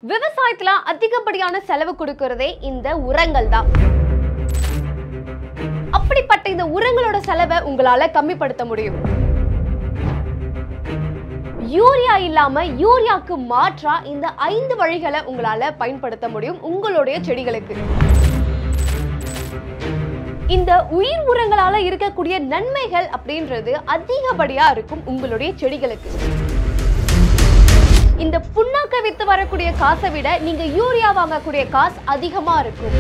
விவசாயத்துல அதிகப்படியான செலவு கொடுக்கிறதே இந்த உரங்கள் தான். அப்படிப்பட்ட இந்த உரங்களோட செலவை உங்களால கம்மிப்படுத்த முடியும். யூரியா இல்லாம யூரியாக்கு மாற்றா இந்த 5 வழிகளை உங்களால பயன்படுத்த முடியும் உங்களுடைய செடிகளுக்கு. இந்த உயிர் உரங்களால இருக்கக்கூடிய நன்மைகள் அப்படின்றது அதிகப்படியா இருக்கும் உங்களுடைய செடிகளுக்கு. இந்த புண்ணாக்க வித்து வரக்கூடிய காசை விட நீங்க யூரியா வாங்கக்கூடிய காசு அதிகமா இருக்கும்.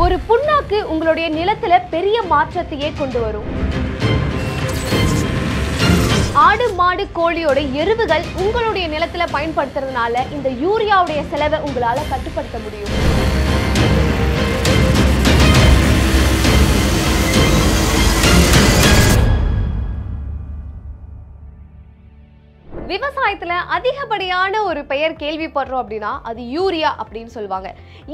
ஒரு புண்ணாக்கு உங்களுடைய நிலத்துல பெரிய மாற்றத்தையே கொண்டு வரும். ஆடு மாடு கோழியோட எருவுகள் உங்களுடைய நிலத்துல பயன்படுத்துறதுனால இந்த யூரியாவுடைய செலவை உங்களால கட்டுப்படுத்த முடியும். விவசாயத்துல அதிகப்படியான ஒரு பெயர் கேள்விப்படுறோம் அப்படின்னா அது யூரியா அப்படின்னு சொல்லுவாங்க.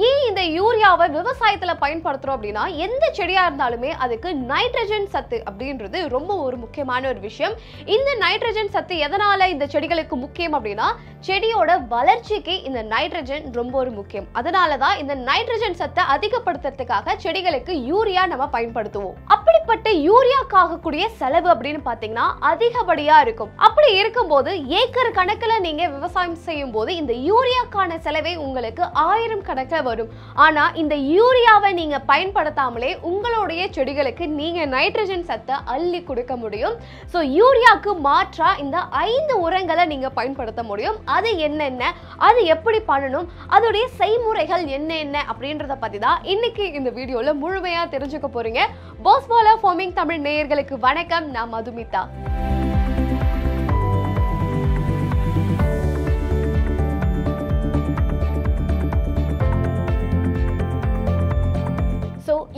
ஏன் இந்த யூரியாவை விவசாயத்துல பயன்படுத்துறோம் அப்படின்னா எந்த செடியா இருந்தாலுமே அதுக்கு நைட்ரஜன் சத்து அப்படின்றது ரொம்ப ஒரு முக்கியமான ஒரு விஷயம். இந்த நைட்ரஜன் சத்து எதனால இந்த செடிகளுக்கு முக்கியம் அப்படின்னா செடியோட வளர்ச்சிக்கு இந்த நைட்ரஜன் ரொம்ப ஒரு முக்கியம். அதனாலதான் இந்த நைட்ரஜன் சத்தை அதிகப்படுத்துறதுக்காக செடிகளுக்கு யூரியா நம்ம பயன்படுத்துவோம். அப்படிப்பட்ட யூரியாக்காக கூடிய செலவு அப்படின்னு பாத்தீங்கன்னா அதிகப்படியா இருக்கும். அப்படி இருக்கும்போது ஏக்கர் கணக்குல நீங்க விவசாயம் செய்யும் போது இந்த யூரியாக்கான செலவே உங்களுக்கு 1000 கணக்குல வரும். ஆனா இந்த யூரியாவை நீங்க பயன்படுத்தாமலே உங்களுடைய செடிகளுக்கு நீங்க நைட்ரஜன் சத்தை அள்ளி கொடுக்க முடியும். சோ யூரியாக்கு மாற்றா இந்த 5 உரங்களை நீங்க பயன்படுத்த முடியும். அது என்னென்ன, அது எப்படி பண்ணணும், அதோடைய செய்முறைகள் என்ன அப்படின்றத பத்தி தான் இன்னைக்கு இந்த வீடியோல முழுமையா தெரிஞ்சுக்க போறீங்க. போஸ்வாலா ஃபார்மிங் தமிழ் நேயர்களுக்கு வணக்கம். நான் மதுமிதா.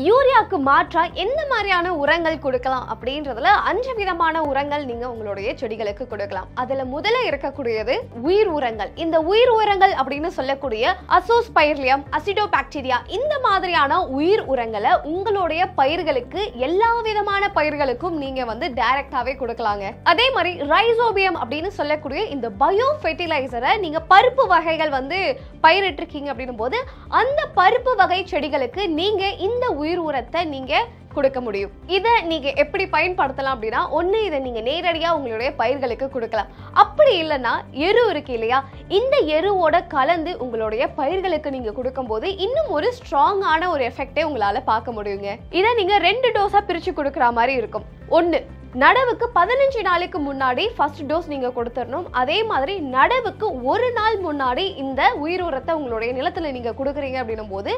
யூரியாக்கு மாற்றா எந்த மாதிரியான உரங்கள் கொடுக்கலாம் அப்படின்றதுல 5 விதமான உரங்கள் நீங்க உங்களுடைய செடிகளுக்கு கொடுக்கலாம். அதுல முதல்ல இருக்கக்கூடியது உயிர் உரங்கள். இந்த உயிர் உரங்கள் அப்படின்னு சொல்லக்கூடிய அசோஸ்பைரிலியம், அசிடோபாக்டீரியா இந்த மாதிரியான உயிர் உரங்களை உங்களுடைய பயிர்களுக்கு எல்லா விதமான பயிர்களுக்கும் நீங்க டைரக்டாவே கொடுக்கலாங்க. அதே மாதிரி ரைசோபியம் அப்படின்னு சொல்லக்கூடிய இந்த பயோ ஃபெர்டிலைசரை நீங்க பருப்பு வகைகள் பயிரிட்டிருக்கீங்க அப்படின்னும் போது அந்த பருப்பு வகை செடிகளுக்கு நீங்க இந்த உயிர் உரத்தை நீங்க கொடுக்க முடியும். இதை நீங்க எப்படி பயன்படுத்தலாம் அப்படின்னா ஒண்ணு இதை நீங்க நேரடியா உங்களுடைய பயிர்களுக்கு கொடுக்கலாம். அப்படி இல்லைன்னா எரு இருக்கு இல்லையா, இந்த எருவோட கலந்து உங்களுடைய பயிர்களுக்கு நீங்க கொடுக்கும் போது இன்னும் ஒரு ஸ்ட்ராங்கான ஒரு எஃபெக்டே உங்களால பார்க்க முடியுங்க. இதை நீங்க 2 டோஸா பிரிச்சு கொடுக்குற மாதிரி இருக்கும். ஒன்னு, நடவுக்கு 15 நாளைக்கு முன்னாடி ஃபர்ஸ்ட் டோஸ் நீங்க கொடுத்துடணும். அதே மாதிரி நடவுக்கு 1 நாள் முன்னாடி இந்த உயிர் உரத்தை உங்களுடைய நிலத்துல நீங்க கொடுக்குறீங்க அப்படின்னும் போது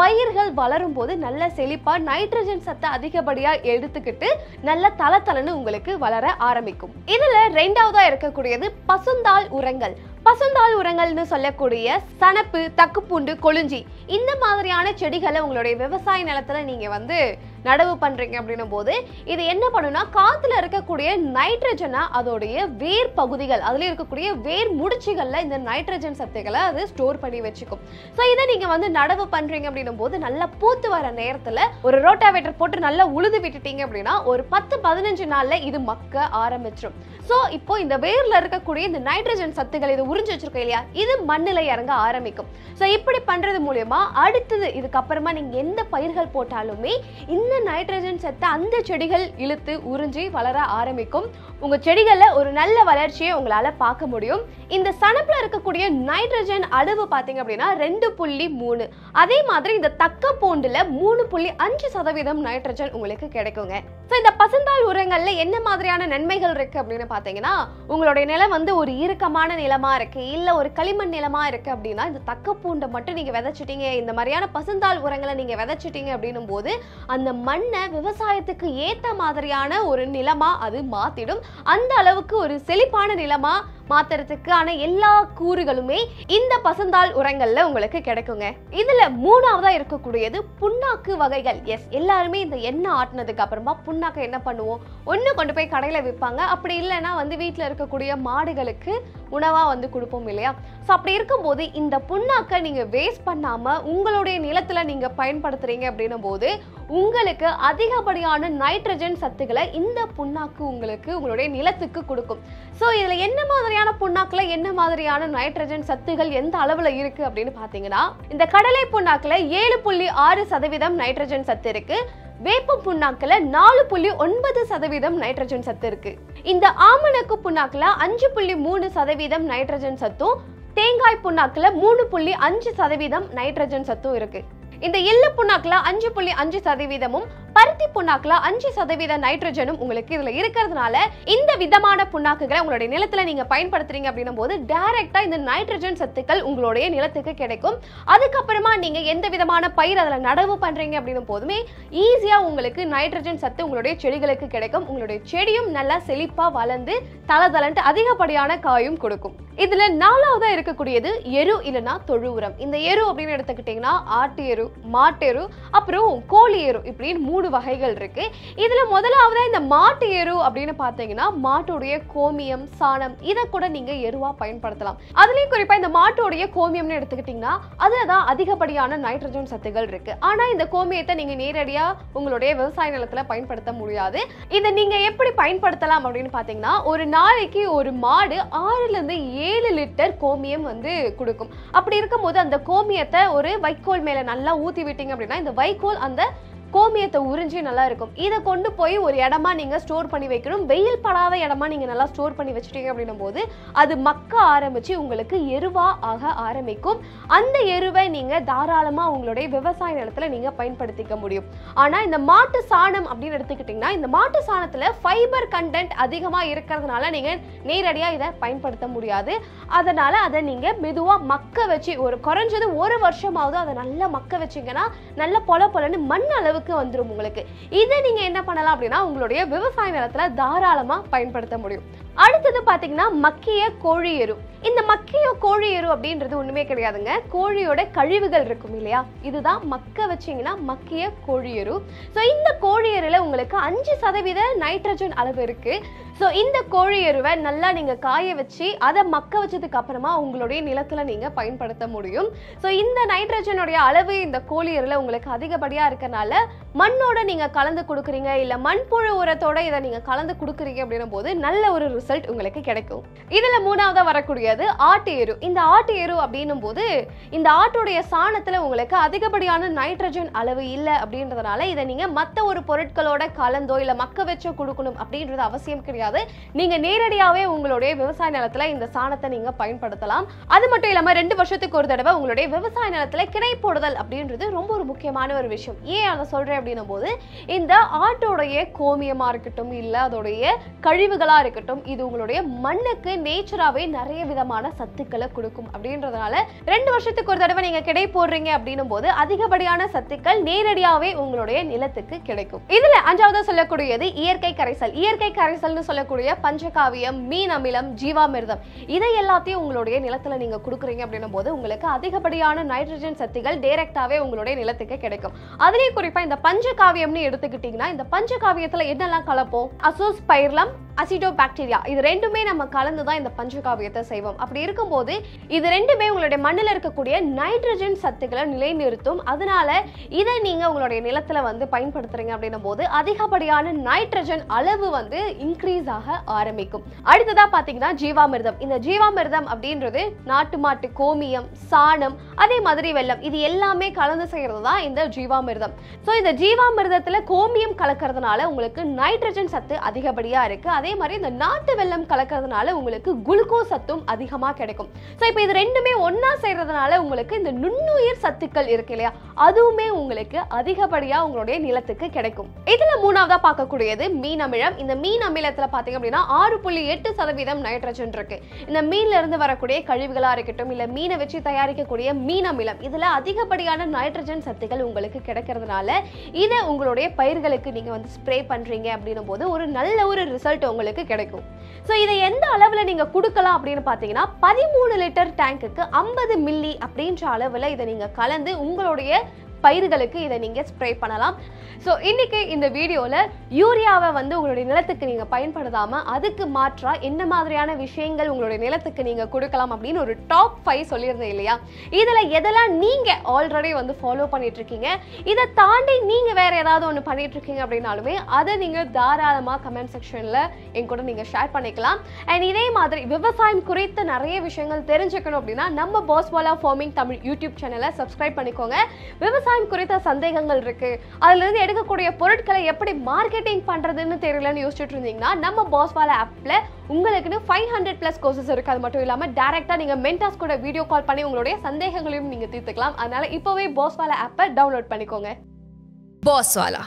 பயிர்கள் வளரும் போது நல்ல செழிப்பா நைட்ரஜன் சத்தை அதிகப்படியா எடுத்துக்கிட்டு நல்ல தளத்தலன்னு உங்களுக்கு வளர ஆரம்பிக்கும். இதுல 2வதா இருக்கக்கூடியது பசுந்தாள் உரங்கள். பசுந்தாள் உரங்கள்னு சொல்லக்கூடிய சணப்பு, தக்குப்பூண்டு, கொழுஞ்சி இந்த மாதிரியான செடிகளை உங்களுடைய விவசாய நிலத்துல நீங்க நடவு பண்றீங்க அப்படின்னும் போது இது என்ன பண்ணுனா காத்துல இருக்கக்கூடிய நைட்ரஜனை அதோடைய வேர் பகுதிகள், அதுல இருக்கக்கூடிய வேர் முடிச்சுகள்ல இந்த நைட்ரஜன் சத்துக்களை அது ஸ்டோர் பண்ணி வச்சுக்கும். சோ இதை நீங்க நடவு பண்றீங்க அப்படின்னும் போது நல்லா பூத்து வர நேரத்துல ஒரு ரோட்டாவேட்டர் போட்டு நல்லா உழுது விட்டுட்டீங்க அப்படின்னா ஒரு 10-15 நாள்ல இது மக்க ஆரம்பிச்சிடும். சோ இப்போ இந்த வேர்ல இருக்கக்கூடிய இந்த நைட்ரஜன் சத்துக்கள் இது உறிஞ்சு வச்சிருக்கோம் இல்லையா, இது மண்ணில இறங்க ஆரம்பிக்கும். சோ இப்படி பண்றது மூலமா அடுத்தது இதுக்கப்புறமா நீங்க எந்த பயிர்கள் போட்டாலுமே இந்த நைட்ரஜன் சத்தை அந்த செடிகள் இழுத்து உறிஞ்சி வளர ஆரம்பிக்கும். உங்க செடிகள்ல ஒரு நல்ல வளர்ச்சியை உங்களால பார்க்க முடியும். இந்த சணப்புல இருக்கக்கூடிய நைட்ரஜன் அளவு பாத்தீங்க அப்படின்னா 2.3. அதே மாதிரி இந்த தக்க பூண்டுல 3.5% நைட்ரஜன் உங்களுக்கு கிடைக்குங்க. சோ இந்த பசுந்தாள் உரங்கள்ல என்ன மாதிரியான நன்மைகள் இருக்கு அப்படின்னு பாத்தீங்கன்னா உங்களுடைய நிலம் ஒரு இறுக்கமான நிலமா இருக்கு, இல்ல ஒரு களிமண் நிலமா இருக்கு அப்படின்னா இந்த தக்க பூண்டை மட்டும் நீங்க விதைச்சிட்டீங்க, இந்த மாதிரியான பசுந்தாள் உரங்களை நீங்க விதைச்சிட்டீங்க அப்படின்னும் போது அந்த மண்ணை விவசாயத்துக்கு ஏத்த மாதிரியான ஒரு நிலமா அது மாத்திடும். அந்த அளவுக்கு ஒரு செழிப்பான நிலமா மாத்துறதுக்கான எல்லா கூறுகளுமே இந்த பசுந்தாள் உரங்கள்ல உங்களுக்கு கிடைக்குங்க. இதுல மூணாவதா இருக்கக்கூடியது புண்ணாக்கு வகைகள். எஸ், எல்லாருமே இந்த எண்ணெய் ஆட்டினதுக்கு அப்புறமா புண்ணாக்கு என்ன பண்ணுவோம், ஒண்ணு கொண்டு போய் கடையில விற்பாங்க, அப்படி இல்லைன்னா வீட்டுல இருக்கக்கூடிய மாடுகளுக்கு உணவா கொடுப்போம் இல்லையா. சோ அப்படி இருக்கும்போது இந்த புண்ணாக்கை நீங்க வேஸ்ட் பண்ணாம உங்களுடைய நிலத்துல நீங்க பயன்படுத்துறீங்க அப்படின்னும் போது உங்களுக்கு அதிகப்படியான நைட்ரஜன் சத்துக்களை இந்த புண்ணாக்கு உங்களுக்கு உங்களுடைய நிலத்துக்கு கொடுக்கும். சோ இதுல என்ன மாதிரியான புண்ணாக்குல என்ன மாதிரியான நைட்ரஜன் சத்துகள் எந்த அளவுல இருக்கு அப்படின்னு பாத்தீங்கன்னா, இந்த கடலை புண்ணாக்குல 7.6% நைட்ரஜன் சத்து இருக்கு. வேப்ப புண்ணாக்குல 4.9% நைட்ரஜன் சத்து இருக்கு. இந்த ஆமணக்கு புண்ணாக்குல 5.3% நைட்ரஜன் சத்தும், தேங்காய் புண்ணாக்குல 3.5% நைட்ரஜன் சத்தும் இருக்கு. இந்த எள்ளு புண்ணாக்குல 5.5%, பருத்தி புண்ணாக்குல 5% நைட்ரஜனும் உங்களுக்கு இதுல இருக்கிறதுனால இந்த விதமான புண்ணாக்குகளை உங்களுடைய நிலத்துல நீங்க பயன்படுத்துறீங்க அப்படின்னும் போது டைரக்டா இந்த நைட்ரஜன் சத்துக்கள் உங்களுடைய நிலத்துக்கு கிடைக்கும். அதுக்கப்புறமா நீங்க எந்த விதமான பயிர் அதுல நடவு பண்றீங்க அப்படின்னும் போதுமே ஈஸியா உங்களுக்கு நைட்ரஜன் சத்து உங்களுடைய செடிகளுக்கு கிடைக்கும். உங்களுடைய செடியும் நல்லா செழிப்பா வளர்ந்து தளதளன்ட்டு அதிகப்படியான காயும் கொடுக்கும். இதுல நாலாவதா இருக்கக்கூடியது எரு இல்லைன்னா தொழு உரம். இந்த எரு அப்படின்னு எடுத்துக்கிட்டீங்கன்னா ஆட்டு எரு, மாட்டு எரு, அப்புறம் கோழி எரு, இப்படின்னு 3 வகைகள் இருக்கு. இதுல முதலாவதா இந்த மாட்டு எரு அப்படின்னு பாத்தீங்கன்னா மாட்டுடைய கோமியம், சாணம் இதை கூட நீங்க எருவா பயன்படுத்தலாம். அதுலயும் குறிப்பா இந்த மாட்டுடைய கோமியம்னு எடுத்துக்கிட்டீங்கன்னா அதுலதான் அதிகப்படியான நைட்ரஜன் சத்துகள் இருக்கு. ஆனா இந்த கோமியத்தை நீங்க நேரடியா உங்களுடைய விவசாய நிலத்துல பயன்படுத்த முடியாது. இதை நீங்க எப்படி பயன்படுத்தலாம் அப்படின்னு பாத்தீங்கன்னா, ஒரு நாளைக்கு ஒரு மாடு 6-7 லிட்டர் கோமியம் கொடுக்கும். அப்படி இருக்கும்போது அந்த கோமியத்தை ஒரு வைக்கோல் மேல நல்லா ஊத்தி விட்டீங்க அப்படின்னா இந்த வைக்கோல் அந்த கோமியத்தை உறிஞ்சி நல்லா இருக்கும். இதை கொண்டு போய் ஒரு இடமா நீங்க ஸ்டோர் பண்ணி வைக்கணும். வெயில் படாத இடமா நீங்க நல்லா ஸ்டோர் பண்ணி வச்சுட்டீங்க அப்படின்னும் போது அது மக்க ஆரம்பிச்சு உங்களுக்கு எருவா ஆக ஆரம்பிக்கும். அந்த எருவை நீங்க தாராளமா உங்களுடைய விவசாய நிலத்துல நீங்க பயன்படுத்திக்க முடியும். ஆனா இந்த மாட்டு சாணம் அப்படின்னு எடுத்துக்கிட்டீங்கன்னா இந்த மாட்டு சாணத்துல ஃபைபர் கண்டென்ட் அதிகமா இருக்கிறதுனால நீங்க நேரடியா இதை பயன்படுத்த முடியாது. அதனால அதை நீங்க மெதுவா மக்க வச்சு ஒரு குறைஞ்சது 1 வருஷமாவது அதை நல்லா மக்க வச்சீங்கன்னா நல்ல பொல பொலன்னு மண் அளவுக்கு வந்துரும் உங்களுக்கு. இதை நீங்க என்ன பண்ணலாம் அப்படின்னா உங்களுடைய விவசாய நிலத்துல தாராளமா பயன்படுத்த முடியும். அடுத்தது பாத்தீங்கன்னா மக்கிய கோழி எரு. இந்த மக்கிய கோழி எரு அப்படின்றது ஒண்ணுமே கிடையாதுங்க, கோழியோட கழிவுகள் இருக்கும் இல்லையா, இதுதான் மக்க வச்சீங்கன்னா மக்கிய கோழி எரு. சோ இந்த கோழி எருல உங்களுக்கு 5% நைட்ரஜன் அளவு இருக்கு. சோ இந்த கோழி எருவை நல்லா நீங்க காய வச்சு அதை மக்க வச்சதுக்கு அப்புறமா உங்களுடைய நிலத்துல நீங்க பயன்படுத்த முடியும். சோ இந்த நைட்ரஜனுடைய அளவு இந்த கோழி எருல உங்களுக்கு அதிகப்படியா இருக்கனால மண்ணோட நீங்க கலந்து கொடுக்குறீங்க இல்ல மண்புழு உரத்தோட இதை நீங்க கலந்து கொடுக்குறீங்க அப்படின்னும் போது நல்ல ஒரு ரிசல்ட் உங்களுக்கு கிடைக்கும். இதுல மூணாவதா வரக்கூடியது ஆட்டு எரு. இந்த ஆட்டு எரு அப்படின்னும் போது இந்த ஆட்டுடைய சாணத்துல உங்களுக்கு அதிகப்படியான நைட்ரஜன் அளவு இல்லை அப்படின்றதுனால இதை நீங்க மத்த ஒரு பொருட்களோட கலந்தோ இல்ல மக்க வச்சோ கொடுக்கணும் அப்படின்றது அவசியம் கிடையாது. நீங்க நேரடியாவே உங்களுடைய விவசாய நிலத்துல இந்த சாணத்தை நீங்க பயன்படுத்தலாம். அது மட்டும் இல்லாம 2 வருஷத்துக்கு ஒரு தடவை உங்களுடைய விவசாய நிலத்துல கிணை போடுதல் அப்படின்றது ரொம்ப ஒரு முக்கியமான ஒரு விஷயம். ஏன் அதை சொல்றேன் அப்படின்னும் போது இந்த ஆட்டோடைய கோமியமா இருக்கட்டும் இல்ல அதோடைய கழிவுகளா இருக்கட்டும் இது உங்களுடைய மண்ணுக்கு நேச்சராவே நிறைய விதமான சத்துக்களை கொடுக்கும். அப்படின்றதுனால 2 வருஷத்துக்கு ஒரு தடவை நீங்க கிடை போடுறீங்க அப்படின்னும் போது அதிகப்படியான சத்துக்கள் நேரடியாவே உங்களுடைய நிலத்துக்கு கிடைக்கும். இதுல 5ஆவதா சொல்லக்கூடியது இயற்கை கரைசல். இயற்கை கரைசல்னு சொல்லக்கூடிய பஞ்சகாவியம், மீன் அமிலம், ஜீவாமிர்தம் இதை எல்லாத்தையும் உங்களுடைய நிலத்துல நீங்க கொடுக்குறீங்க அப்படின்னும் போது உங்களுக்கு அதிகப்படியான நைட்ரஜன் சத்துக்கள் டைரக்டாவே உங்களுடைய நிலத்துக்கு கிடைக்கும். அதுலயே குறிப்பா இந்த பஞ்சகாவியம்னு எடுத்துக்கிட்டீங்கன்னா இந்த பஞ்சகாவியத்துல என்னெல்லாம் கலப்போம், அசோஸ்பைர்லம், அசிடோபாக்டீரியா இது ரெண்டுமே நம்ம கலந்துதான் இந்த பஞ்சகாவியத்தை செய்வோம். அப்படி இருக்கும்போது இது ரெண்டுமே உங்களுடைய மண்ணில் இருக்கக்கூடிய நைட்ரஜன் சத்துக்களை நிலைநிறுத்தும். அதனால இதை நீங்க உங்களுடைய நிலத்துல பயன்படுத்துறீங்க அப்படின்னும் போது அதிகப்படியான நைட்ரஜன் அளவு இன்க்ரீஸ் ஆக ஆரம்பிக்கும். அடுத்ததா பாத்தீங்கன்னா ஜீவாமிர்தம். இந்த ஜீவாமிர்தம் அப்படின்றது நாட்டு மாட்டு கோமியம், சாணம், அதே மாதிரி வெல்லம் இது எல்லாமே கலந்து செய்யறது தான் இந்த ஜீவாமிர்தம். சோ இந்த ஜீவாமிர்தத்துல கோமியம் கலக்கிறதுனால உங்களுக்கு நைட்ரஜன் சத்து அதிகப்படியா இருக்கு. அதே மாதிரி இந்த நாட்டு வெல்லம் கலக்கிறதுனால உங்களுக்கு குளுக்கோஸ் சத்தும் அதிகமா கிடைக்கும். சோ இப்போ இது ரெண்டுமே ஒண்ணா சேர்றதுனால உங்களுக்கு இந்த நுண்ணுயிர் சத்துக்கள் இருக்கு இல்லையா அதுவுமே உங்களுக்கு அதிகப்படியா உங்களுடைய நிலத்துக்கு கிடைக்கும். இதுல மூணாவதா பார்க்கக்கூடியது மீன் அமிலம். இந்த மீன் அமிலத்துல பாத்தீங்க அப்படின்னா 6.8% நைட்ரஜன் இருக்கு. இந்த மீன்ல இருந்து வரக்கூடிய கழிவுகளா இருக்கட்டும் இல்ல மீனை வச்சு தயாரிக்கக்கூடிய மீன் அமிலம் இதுல அதிகப்படியான நைட்ரஜன் சத்துக்கள் உங்களுக்கு கிடைக்கிறதுனால இதை உங்களுடைய பயிர்களுக்கு நீங்க ஸ்ப்ரே பண்றீங்க அப்படின்னும் போது ஒரு நல்ல ஒரு ரிசல்ட் உங்களுக்கு கிடைக்கும். ஸோ இதை எந்த அளவில் நீங்கள் கொடுக்கலாம் அப்படின்னு பார்த்தீங்கன்னா 13 லிட்டர் டேங்குக்கு 50 மில்லி அப்படின்ற அளவில் இதை நீங்கள் கலந்து உங்களுடைய பயிர்களுக்கு இதை நீங்கள் ஸ்ப்ரே பண்ணலாம். ஸோ இன்றைக்கி இந்த வீடியோவில் யூரியாவை வந்து உங்களுடைய நிலத்துக்கு நீங்கள் பயன்படுத்தாமல் அதுக்கு மாற்றாக என்ன மாதிரியான விஷயங்கள் உங்களுடைய நிலத்துக்கு நீங்கள் கொடுக்கலாம் அப்படின்னு ஒரு டாப் 5 சொல்லியிருந்தேன் இல்லையா? இதில் எதெல்லாம் நீங்கள் ஆல்ரெடி வந்து ஃபாலோ பண்ணிகிட்ருக்கீங்க, இதை தாண்டி நீங்கள் வேறு ஏதாவது ஒன்று பண்ணிகிட்ருக்கீங்க அப்படின்னாலுமே அதை நீங்கள் தாராளமாக கமெண்ட் செக்ஷனில் என் கூட நீங்கள் ஷேர் பண்ணிக்கலாம். அண்ட் இதே மாதிரி விவசாயம் குறித்த நிறைய விஷயங்கள் தெரிஞ்சுக்கணும் அப்படின்னா நம்ம பாஸ்வாலா ஃபார்மிங் தமிழ் யூடியூப் சேனலை சப்ஸ்கிரைப் பண்ணிக்கோங்க. விவசாயம் குறித்த சந்தேகங்கள் இருக்கு, அதுல இருந்து எடுக்கக்கூடிய பொருட்களை எப்படி மார்க்கெட்டிங் பண்றதுன்னு தெரியலன்னு யோசிச்சுட்டு இருந்தீங்கன்னா நம்ம பாஸ்வாலா ஆப்ல உங்களுக்குன்னு 500+ கோர்சஸ் இருக்கு. அது மட்டும் இல்லாம டைரக்டா நீங்க மென்டார்ஸ் கூட வீடியோ கால் பண்ணி உங்களுடைய சந்தேகங்களையும் நீங்க தீர்த்துக்கலாம். அதனால இப்பவே பாஸ்வாலா ஆப்பை டவுன்லோட் பண்ணிக்கோங்க. பாஸ்வாலா,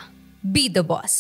be the boss.